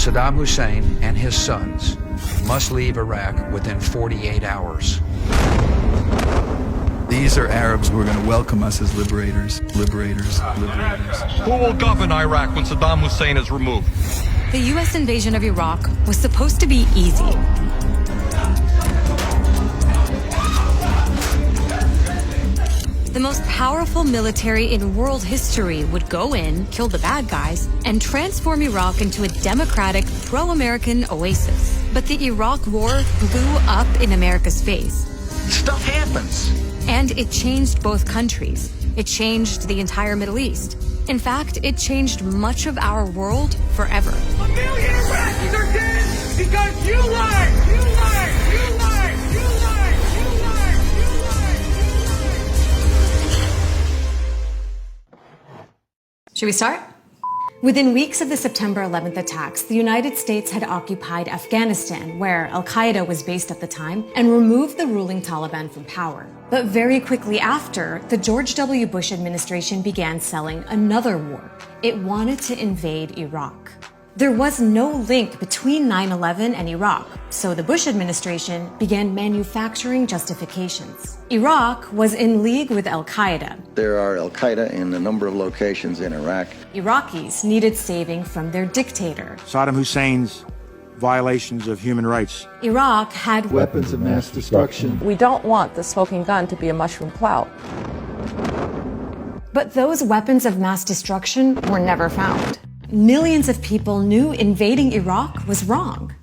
Saddam Hussein and his sons must leave Iraq within 48 hours. These are Arabs who are going to welcome us as liberators, liberators, liberators. Who will govern Iraq when Saddam Hussein is removed? The U.S. invasion of Iraq was supposed to be easy. The most powerful military in world history would go in, kill the bad guys, and transform Iraq into a democratic, pro-American oasis. But the Iraq War blew up in America's face. Stuff happens. And it changed both countries. It changed the entire Middle East. In fact, it changed much of our world forever. 1 million Iraqis are dead because you lied! You lied! You lied! You lied! You lied! You lied! Should we start? Within weeks of the September 11th attacks, the United States had occupied Afghanistan, where Al-Qaeda was based at the time, and removed the ruling Taliban from power. But very quickly after, the George W. Bush administration began selling another war. It wanted to invade Iraq. There was no link between 9/11 and Iraq, so the Bush administration began manufacturing justifications. Iraq was in league with Al-Qaeda. There are Al-Qaeda in a number of locations in Iraq. Iraqis needed saving from their dictator. Saddam Hussein's violations of human rights. Iraq had Weapons of mass destruction. We don't want the smoking gun to be a mushroom cloud. But those weapons of mass destruction were never found. Millions of people knew invading Iraq was wrong.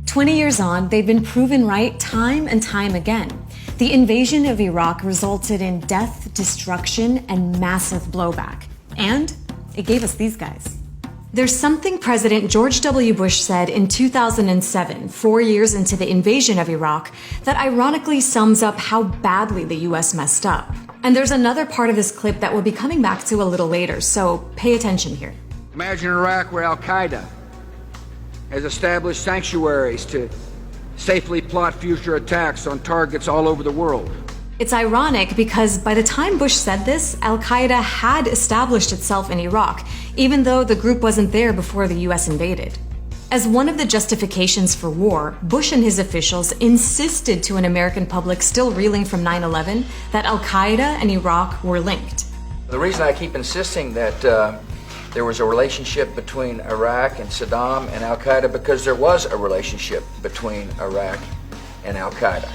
20 years on, they've been proven right time and time again. The invasion of Iraq resulted in death, destruction, and massive blowback. And it gave us these guys. There's something President George W. Bush said in 2007, 4 years into the invasion of Iraq, that ironically sums up how badly the US messed up. And there's another part of this clip that we'll be coming back to a little later, so pay attention here. Imagine Iraq where Al-Qaeda has established sanctuaries to safely plot future attacks on targets all over the world. It's ironic because by the time Bush said this, Al-Qaeda had established itself in Iraq, even though the group wasn't there before the US invaded. As one of the justifications for war, Bush and his officials insisted to an American public still reeling from 9/11 that Al-Qaeda and Iraq were linked. The reason I keep insisting that there was a relationship between Iraq and Saddam and Al-Qaeda because there was a relationship between Iraq and Al-Qaeda.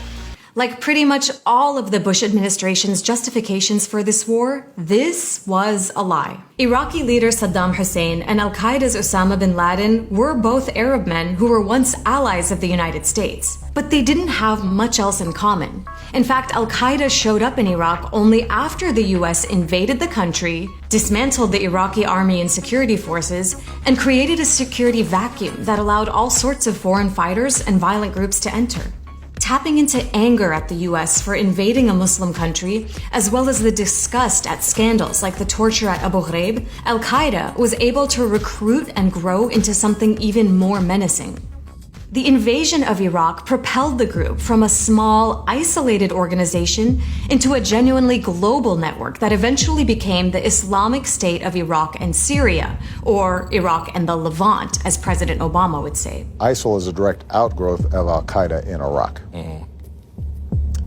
Like pretty much all of the Bush administration's justifications for this war, this was a lie. Iraqi leader Saddam Hussein and Al-Qaeda's Osama bin Laden were both Arab men who were once allies of the United States. But they didn't have much else in common. In fact, Al-Qaeda showed up in Iraq only after the US invaded the country, dismantled the Iraqi army and security forces, and created a security vacuum that allowed all sorts of foreign fighters and violent groups to enter. Tapping into anger at the US for invading a Muslim country, as well as the disgust at scandals like the torture at Abu Ghraib, Al-Qaeda was able to recruit and grow into something even more menacing. The invasion of Iraq propelled the group from a small, isolated organization into a genuinely global network that eventually became the Islamic State of Iraq and Syria, or Iraq and the Levant, as President Obama would say. ISIL is a direct outgrowth of Al-Qaeda in Iraq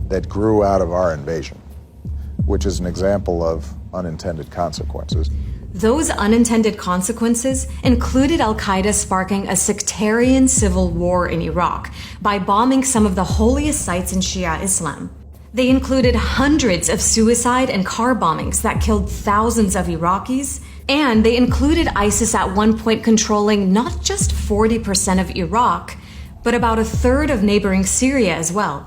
that grew out of our invasion, which is an example of unintended consequences. Those unintended consequences included Al-Qaeda sparking a sectarian civil war in Iraq by bombing some of the holiest sites in Shia Islam. They included hundreds of suicide and car bombings that killed thousands of Iraqis, and they included ISIS at one point controlling not just 40% of Iraq, but about a third of neighboring Syria as well.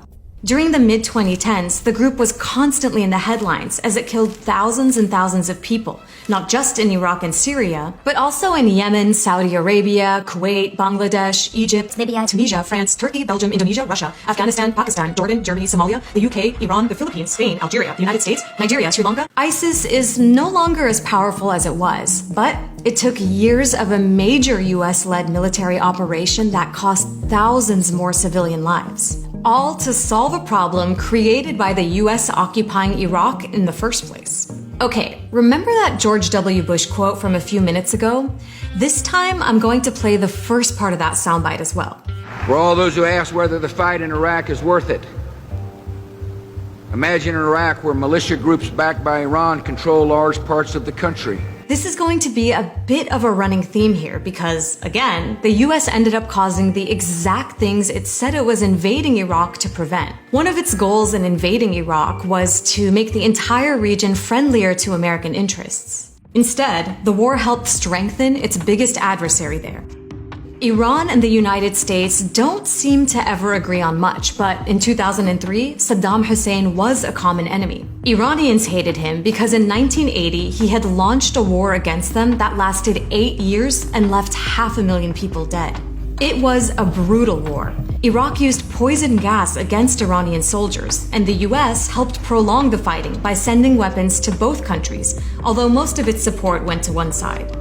During the mid-2010s, the group was constantly in the headlines as it killed thousands and thousands of people, not just in Iraq and Syria, but also in Yemen, Saudi Arabia, Kuwait, Bangladesh, Egypt, Libya, Tunisia, France, Turkey, Belgium, Indonesia, Russia, Afghanistan, Pakistan, Jordan, Germany, Somalia, the UK, Iran, the Philippines, Spain, Algeria, the United States, Nigeria, Sri Lanka. ISIS is no longer as powerful as it was, but it took years of a major US-led military operation that cost thousands more civilian lives, all to solve a problem created by the US occupying Iraq in the first place. Okay, remember that George W. Bush quote from a few minutes ago? This time, I'm going to play the first part of that soundbite as well. For all those who ask whether the fight in Iraq is worth it, imagine an Iraq where militia groups backed by Iran control large parts of the country. This is going to be a bit of a running theme here because, again, the US ended up causing the exact things it said it was invading Iraq to prevent. One of its goals in invading Iraq was to make the entire region friendlier to American interests. Instead, the war helped strengthen its biggest adversary there. Iran and the United States don't seem to ever agree on much, but in 2003, Saddam Hussein was a common enemy. Iranians hated him because in 1980, he had launched a war against them that lasted 8 years and left 500,000 people dead. It was a brutal war. Iraq used poison gas against Iranian soldiers, and the US helped prolong the fighting by sending weapons to both countries, although most of its support went to one side.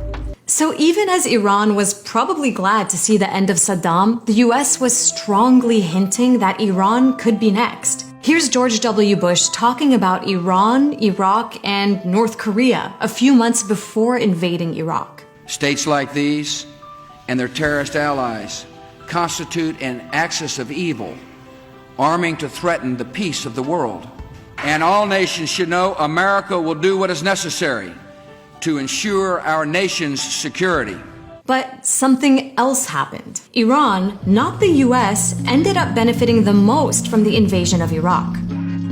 So even as Iran was probably glad to see the end of Saddam, the US was strongly hinting that Iran could be next. Here's George W. Bush talking about Iran, Iraq, and North Korea a few months before invading Iraq. States like these and their terrorist allies constitute an axis of evil, arming to threaten the peace of the world. And all nations should know America will do what is necessary to ensure our nation's security. But something else happened. Iran, not the US, ended up benefiting the most from the invasion of Iraq.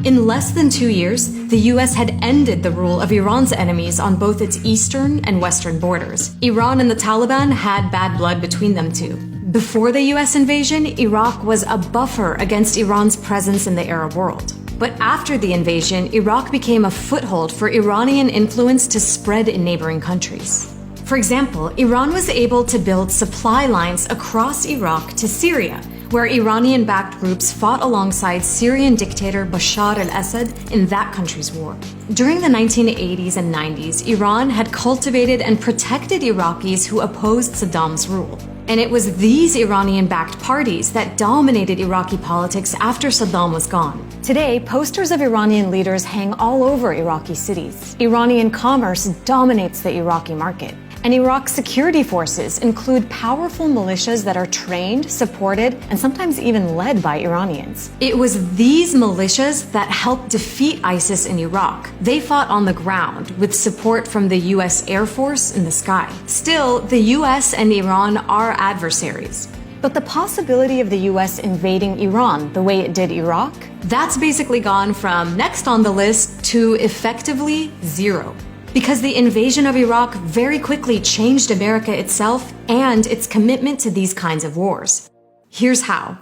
In less than 2 years, the US had ended the rule of Iran's enemies on both its eastern and western borders. Iran and the Taliban had bad blood between them too. Before the US invasion, Iraq was a buffer against Iran's presence in the Arab world. But after the invasion, Iraq became a foothold for Iranian influence to spread in neighboring countries. For example, Iran was able to build supply lines across Iraq to Syria, where Iranian-backed groups fought alongside Syrian dictator Bashar al-Assad in that country's war. During the 1980s and 90s, Iran had cultivated and protected Iraqis who opposed Saddam's rule. And it was these Iranian-backed parties that dominated Iraqi politics after Saddam was gone. Today, posters of Iranian leaders hang all over Iraqi cities. Iranian commerce dominates the Iraqi market. And Iraq's security forces include powerful militias that are trained, supported, and sometimes even led by Iranians. It was these militias that helped defeat ISIS in Iraq. They fought on the ground with support from the US Air Force in the sky. Still, the US and Iran are adversaries. But the possibility of the US invading Iran the way it did Iraq, that's basically gone from next on the list to effectively zero. Because the invasion of Iraq very quickly changed America itself and its commitment to these kinds of wars. Here's how.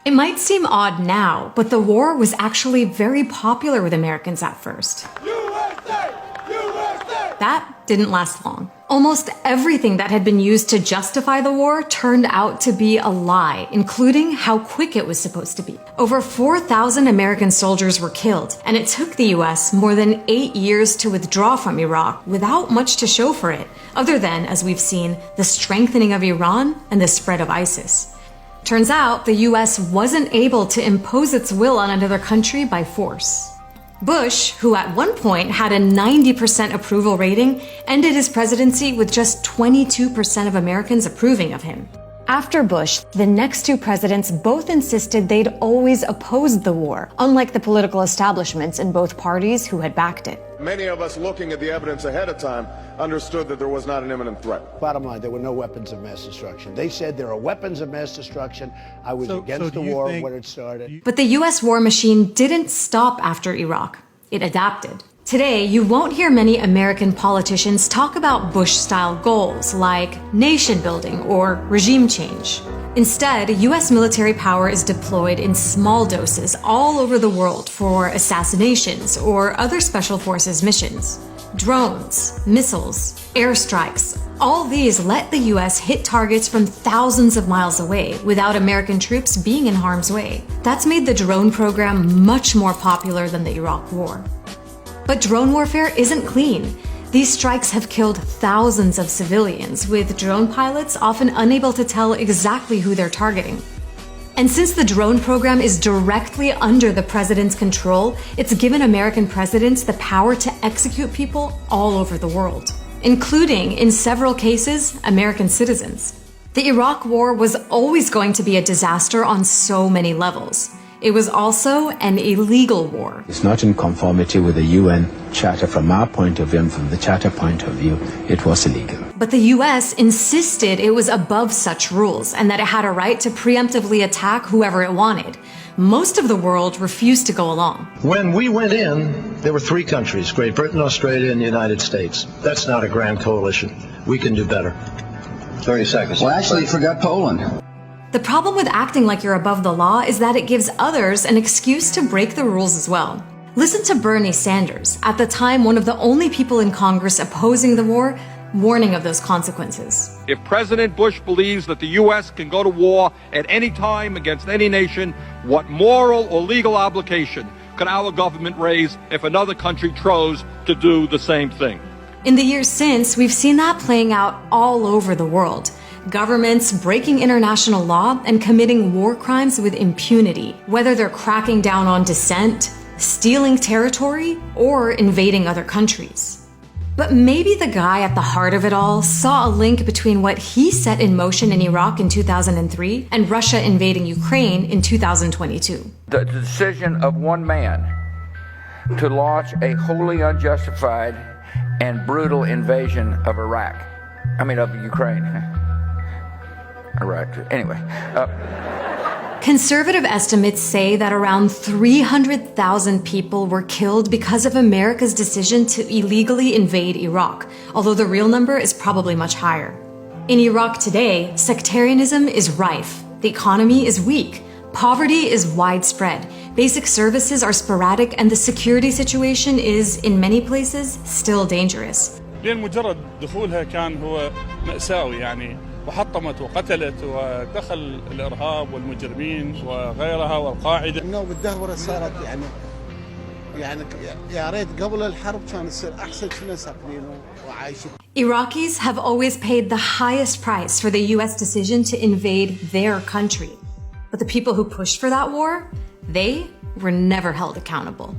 It might seem odd now, but the war was actually very popular with Americans at first. USA! USA! That didn't last long. Almost everything that had been used to justify the war turned out to be a lie, including how quick it was supposed to be. Over 4,000 American soldiers were killed, and it took the US more than 8 years to withdraw from Iraq without much to show for it, other than, as we've seen, the strengthening of Iran and the spread of ISIS. Turns out the US wasn't able to impose its will on another country by force. Bush, who at one point had a 90% approval rating, ended his presidency with just 22% of Americans approving of him. After Bush, the next two presidents both insisted they'd always opposed the war, unlike the political establishments in both parties who had backed it. Many of us looking at the evidence ahead of time understood that there was not an imminent threat. Bottom line, there were no weapons of mass destruction. They said there are weapons of mass destruction. I was against the war when it started. But the US war machine didn't stop after Iraq. It adapted. Today, you won't hear many American politicians talk about Bush-style goals like nation building or regime change. Instead, US military power is deployed in small doses all over the world for assassinations or other special forces missions. Drones, missiles, airstrikes, all these let the US hit targets from thousands of miles away without American troops being in harm's way. That's made the drone program much more popular than the Iraq War. But drone warfare isn't clean. These strikes have killed thousands of civilians, with drone pilots often unable to tell exactly who they're targeting. And since the drone program is directly under the president's control, it's given American presidents the power to execute people all over the world, including, in several cases, American citizens. The Iraq War was always going to be a disaster on so many levels. It was also an illegal war. It's not in conformity with the UN Charter from our point of view, and from the Charter point of view, it was illegal. But the US insisted it was above such rules and that it had a right to preemptively attack whoever it wanted. Most of the world refused to go along. When we went in, there were 3 countries, Great Britain, Australia, and the United States. That's not a grand coalition. We can do better. 30 seconds. Well, actually, you forgot Poland. The problem with acting like you're above the law is that it gives others an excuse to break the rules as well. Listen to Bernie Sanders, at the time one of the only people in Congress opposing the war, warning of those consequences. If President Bush believes that the U.S. can go to war at any time against any nation, what moral or legal obligation could our government raise if another country chose to do the same thing? In the years since, we've seen that playing out all over the world. Governments breaking international law and committing war crimes with impunity, whether they're cracking down on dissent, stealing territory, or invading other countries. But maybe the guy at the heart of it all saw a link between what he set in motion in Iraq in 2003 and Russia invading Ukraine in 2022. The decision of one man to launch a wholly unjustified and brutal invasion of Ukraine. Iraq. Anyway. Conservative estimates say that around 300,000 people were killed because of America's decision to illegally invade Iraq, although the real number is probably much higher. In Iraq today, sectarianism is rife, the economy is weak, poverty is widespread, basic services are sporadic, and the security situation is, in many places, still dangerous. لأن مجرد دخولها كان هو مأساوي يعني وحطمت وقتلت ودخل الإرهاب والمجرمين وغيرها والقاعدة. إنه بالدهورة صارت يعني يا ريت قبل الحرب كان يصير أحسن كنا ساكنين وعايشين. Iraqis have always paid the highest price for the US decision to invade their country. But the people who pushed for that war, they were never held accountable.